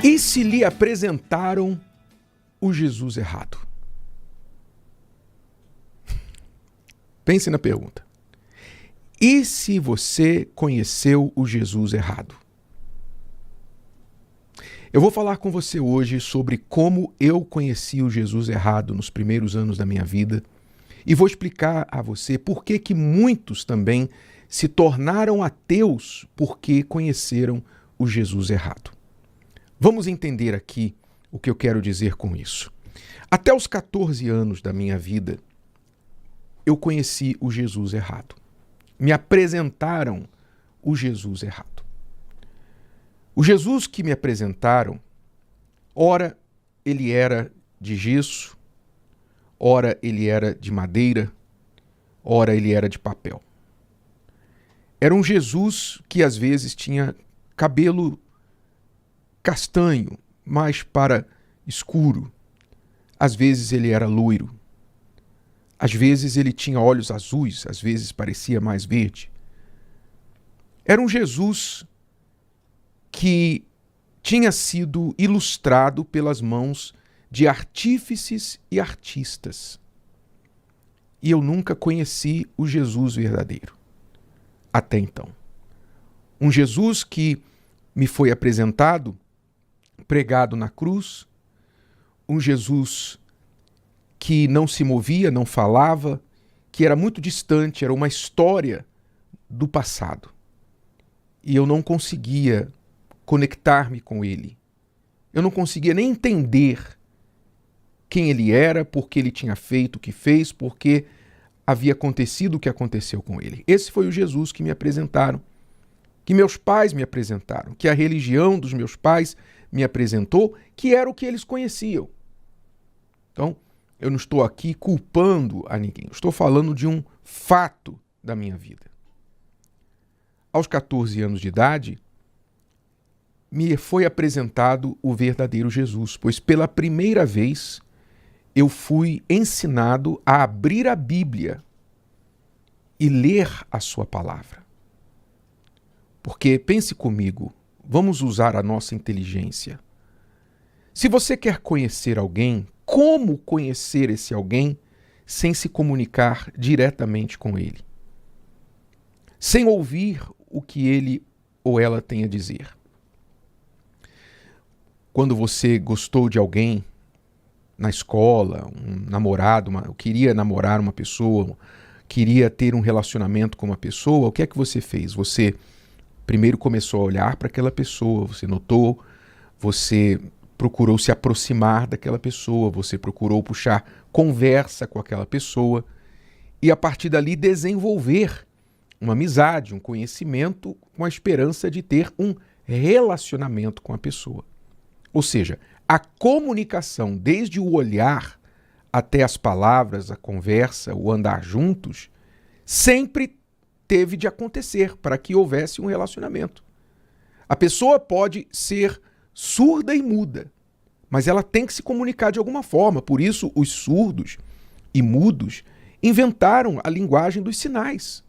E se lhe apresentaram o Jesus errado? Pense na pergunta. E se você conheceu o Jesus errado? Eu vou falar com você hoje sobre como eu conheci o Jesus errado nos primeiros anos da minha vida e vou explicar a você por que muitos também se tornaram ateus porque conheceram o Jesus errado. Vamos entender aqui o que eu quero dizer com isso. Até os 14 anos da minha vida, eu conheci o Jesus errado. Me apresentaram o Jesus errado. O Jesus que me apresentaram, ora ele era de gesso, ora ele era de madeira, ora ele era de papel. Era um Jesus que às vezes tinha cabelo castanho, mais para escuro. Às vezes ele era loiro. Às vezes ele tinha olhos azuis, às vezes parecia mais verde. Era um Jesus que tinha sido ilustrado pelas mãos de artífices e artistas. E eu nunca conheci o Jesus verdadeiro, até então. Um Jesus que me foi apresentado, pregado na cruz, um Jesus que não se movia, não falava, que era muito distante, era uma história do passado. E eu não conseguia conectar-me com ele. Eu não conseguia nem entender quem ele era, por que ele tinha feito o que fez, por que havia acontecido o que aconteceu com ele. Esse foi o Jesus que me apresentaram, que meus pais me apresentaram, que a religião dos meus pais me apresentou, que era o que eles conheciam. Então, eu não estou aqui culpando a ninguém, estou falando de um fato da minha vida. Aos 14 anos de idade, me foi apresentado o verdadeiro Jesus, pois pela primeira vez eu fui ensinado a abrir a Bíblia e ler a sua palavra. Porque, pense comigo, vamos usar a nossa inteligência. Se você quer conhecer alguém, como conhecer esse alguém sem se comunicar diretamente com ele? Sem ouvir o que ele ou ela tem a dizer. Quando você gostou de alguém na escola, um namorado, queria namorar uma pessoa, queria ter um relacionamento com uma pessoa, o que é que você fez? Você primeiro começou a olhar para aquela pessoa, você notou, você procurou se aproximar daquela pessoa, você procurou puxar conversa com aquela pessoa e a partir dali desenvolver uma amizade, um conhecimento com a esperança de ter um relacionamento com a pessoa. Ou seja, a comunicação, desde o olhar até as palavras, a conversa, o andar juntos, sempre teve de acontecer para que houvesse um relacionamento. A pessoa pode ser surda e muda, mas ela tem que se comunicar de alguma forma. Por isso, os surdos e mudos inventaram a linguagem dos sinais.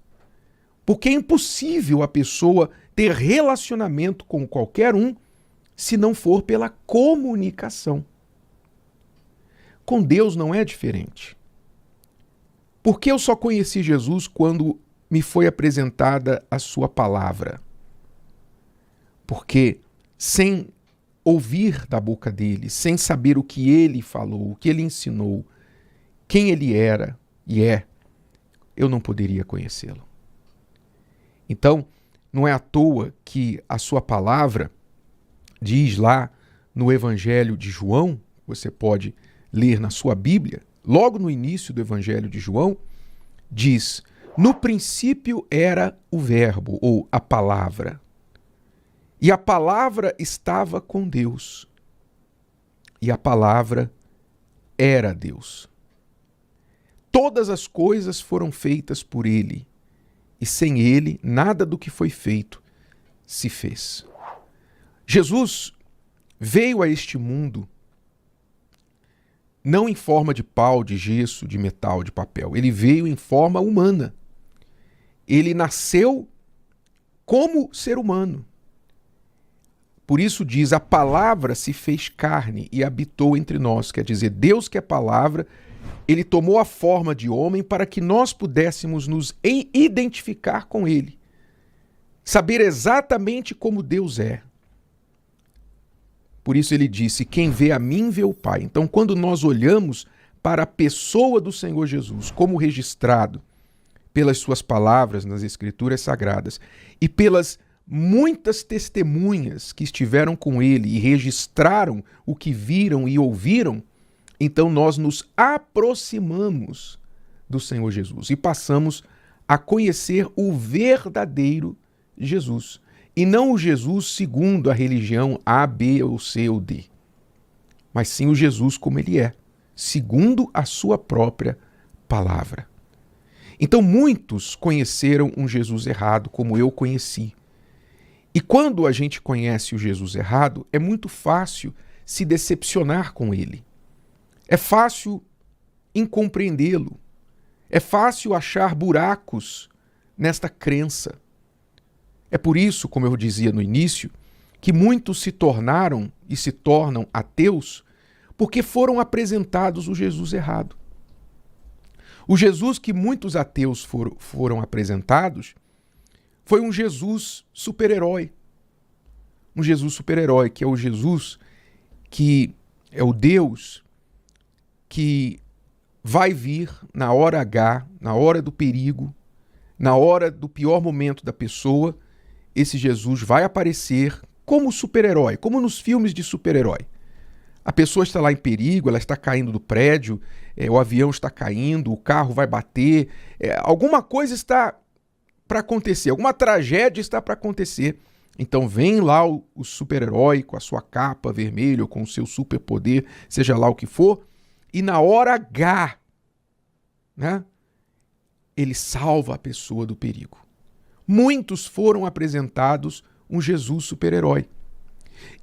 Porque é impossível a pessoa ter relacionamento com qualquer um se não for pela comunicação. Com Deus não é diferente. Porque eu só conheci Jesus quando me foi apresentada a sua palavra. Porque sem ouvir da boca dele, sem saber o que ele falou, o que ele ensinou, quem ele era e é, eu não poderia conhecê-lo. Então, não é à toa que a sua palavra diz lá no Evangelho de João, você pode ler na sua Bíblia, logo no início do Evangelho de João, diz: no princípio era o Verbo, ou a palavra. E a palavra estava com Deus. E a palavra era Deus. Todas as coisas foram feitas por ele, e sem ele nada do que foi feito se fez. Jesus veio a este mundo não em forma de pau, de gesso, de metal, de papel. Ele veio em forma humana. Ele nasceu como ser humano. Por isso diz, a palavra se fez carne e habitou entre nós. Quer dizer, Deus que é palavra, ele tomou a forma de homem para que nós pudéssemos nos identificar com ele. Saber exatamente como Deus é. Por isso ele disse, quem vê a mim vê o Pai. Então quando nós olhamos para a pessoa do Senhor Jesus, como registrado pelas suas palavras nas Escrituras Sagradas e pelas muitas testemunhas que estiveram com ele e registraram o que viram e ouviram, então nós nos aproximamos do Senhor Jesus e passamos a conhecer o verdadeiro Jesus, e não o Jesus segundo a religião A, B ou C ou D, mas sim o Jesus como ele é, segundo a sua própria palavra. Então muitos conheceram um Jesus errado, como eu conheci. E quando a gente conhece o Jesus errado, é muito fácil se decepcionar com ele. É fácil incompreendê-lo. É fácil achar buracos nesta crença. É por isso, como eu dizia no início, que muitos se tornaram e se tornam ateus porque foram apresentados o Jesus errado. O Jesus que muitos ateus foram apresentados foi um Jesus super-herói. Um Jesus super-herói, que é o Jesus que é o Deus que vai vir na hora H, na hora do perigo, na hora do pior momento da pessoa. Esse Jesus vai aparecer como super-herói, como nos filmes de super-herói. A pessoa está lá em perigo, ela está caindo do prédio, o avião está caindo, o carro vai bater, alguma coisa está para acontecer, alguma tragédia está para acontecer. Então vem lá o super-herói com a sua capa vermelha, com o seu superpoder, seja lá o que for, e na hora H, né, ele salva a pessoa do perigo. Muitos foram apresentados um Jesus super-herói.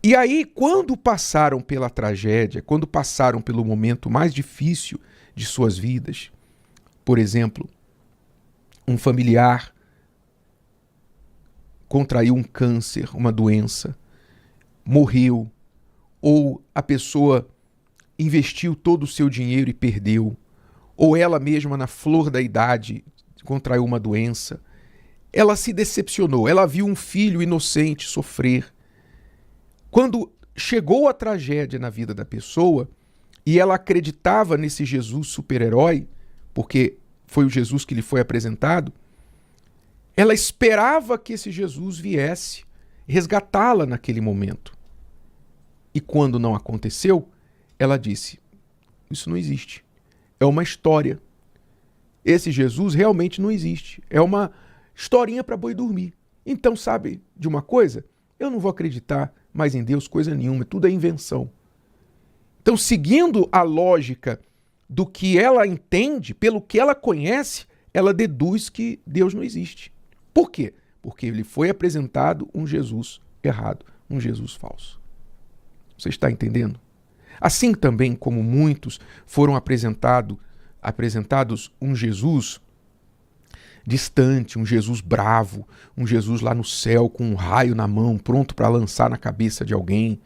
E aí, quando passaram pela tragédia, quando passaram pelo momento mais difícil de suas vidas, por exemplo, um familiar contraiu um câncer, uma doença, morreu, ou a pessoa investiu todo o seu dinheiro e perdeu, ou ela mesma, na flor da idade, contraiu uma doença, ela se decepcionou, ela viu um filho inocente sofrer. Quando chegou a tragédia na vida da pessoa e ela acreditava nesse Jesus super-herói, porque foi o Jesus que lhe foi apresentado, ela esperava que esse Jesus viesse resgatá-la naquele momento. E quando não aconteceu, ela disse, isso não existe. É uma história. Esse Jesus realmente não existe. É uma historinha para boi dormir. Então, sabe de uma coisa? Eu não vou acreditar mais em Deus coisa nenhuma, tudo é invenção. Então, seguindo a lógica do que ela entende, pelo que ela conhece, ela deduz que Deus não existe. Por quê? Porque lhe foi apresentado um Jesus errado, um Jesus falso. Você está entendendo? Assim também como muitos foram apresentados um Jesus distante, um Jesus bravo, um Jesus lá no céu com um raio na mão, pronto para lançar na cabeça de alguém,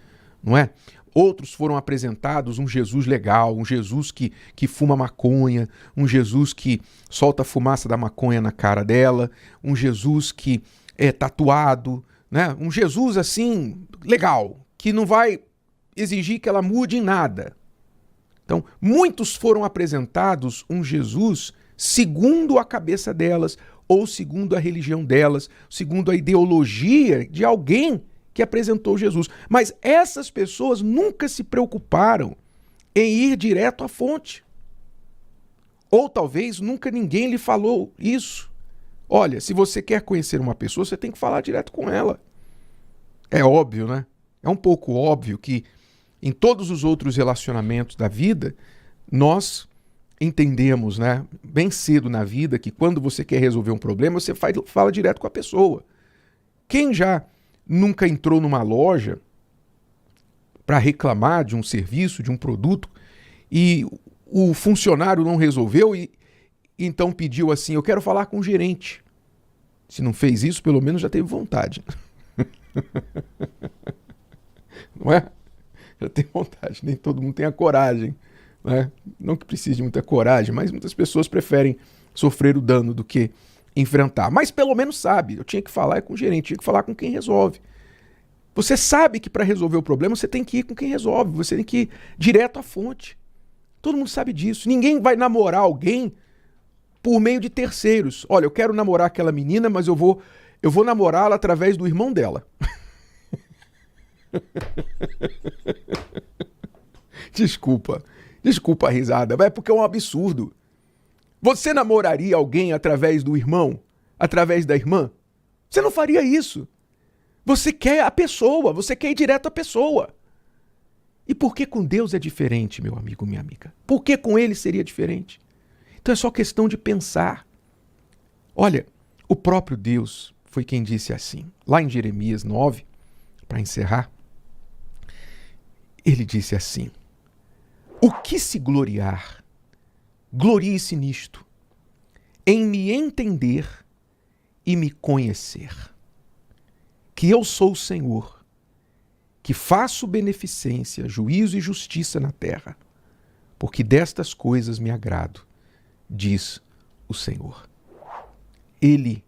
não é? Outros foram apresentados um Jesus legal, um Jesus que fuma maconha, um Jesus que solta a fumaça da maconha na cara dela, um Jesus que é tatuado, né? Um Jesus assim, legal, que não vai exigir que ela mude em nada. Então, muitos foram apresentados um Jesus segundo a cabeça delas, ou segundo a religião delas, segundo a ideologia de alguém que apresentou Jesus. Mas essas pessoas nunca se preocuparam em ir direto à fonte. Ou talvez nunca ninguém lhe falou isso. Olha, se você quer conhecer uma pessoa, você tem que falar direto com ela. É óbvio, né? É um pouco óbvio que em todos os outros relacionamentos da vida, nós entendemos, né, bem cedo na vida que quando você quer resolver um problema, você fala direto com a pessoa. Quem já nunca entrou numa loja para reclamar de um serviço, de um produto, e o funcionário não resolveu e então pediu assim, eu quero falar com o gerente. Se não fez isso, pelo menos já teve vontade. não é? Já tem vontade, nem todo mundo tem a coragem, né? Não que precise de muita coragem, mas muitas pessoas preferem sofrer o dano do que enfrentar. Mas pelo menos sabe, eu tinha que falar com o gerente, tinha que falar com quem resolve. Você sabe que para resolver o problema você tem que ir com quem resolve, você tem que ir direto à fonte. Todo mundo sabe disso. Ninguém vai namorar alguém por meio de terceiros. Olha, eu quero namorar aquela menina, mas eu vou namorá-la através do irmão dela. Desculpa a risada, é porque é um absurdo. Você namoraria alguém através do irmão? Através da irmã? Você não faria isso. Você quer a pessoa, você quer ir direto à pessoa. E por que com Deus é diferente, meu amigo, minha amiga? Por que com ele seria diferente? Então é só questão de pensar. Olha, o próprio Deus foi quem disse assim, lá em Jeremias 9, para encerrar, ele disse assim: o que se gloriar, glorie-se nisto, em me entender e me conhecer, que eu sou o Senhor, que faço beneficência, juízo e justiça na terra, porque destas coisas me agrado, diz o Senhor. Ele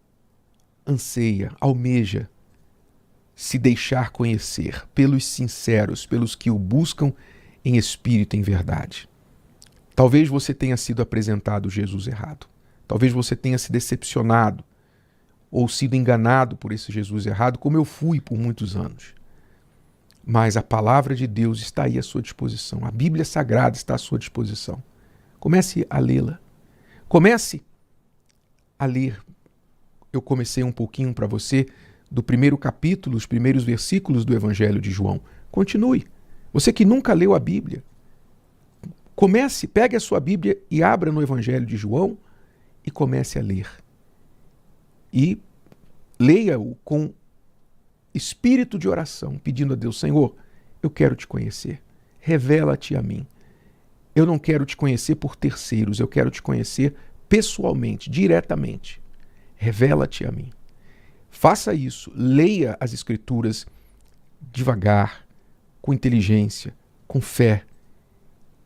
anseia, almeja se deixar conhecer pelos sinceros, pelos que o buscam em espírito e em verdade. Talvez você tenha sido apresentado Jesus errado. Talvez você tenha se decepcionado ou sido enganado por esse Jesus errado, como eu fui por muitos anos. Mas a palavra de Deus está aí à sua disposição. A Bíblia Sagrada está à sua disposição. Comece a lê-la. Comece a ler. Eu comecei um pouquinho para você do primeiro capítulo, os primeiros versículos do Evangelho de João. Continue. Você que nunca leu a Bíblia, comece, pegue a sua Bíblia e abra no Evangelho de João e comece a ler. E leia-o com espírito de oração, pedindo a Deus: Senhor, eu quero te conhecer. Revela-te a mim. Eu não quero te conhecer por terceiros, eu quero te conhecer pessoalmente, diretamente. Revela-te a mim. Faça isso, leia as Escrituras devagar, com inteligência, com fé,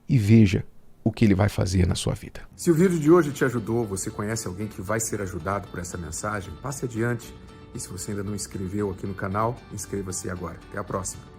e veja o que ele vai fazer na sua vida. Se o vídeo de hoje te ajudou, você conhece alguém que vai ser ajudado por essa mensagem, passe adiante. E se você ainda não inscreveu aqui no canal, inscreva-se agora. Até a próxima.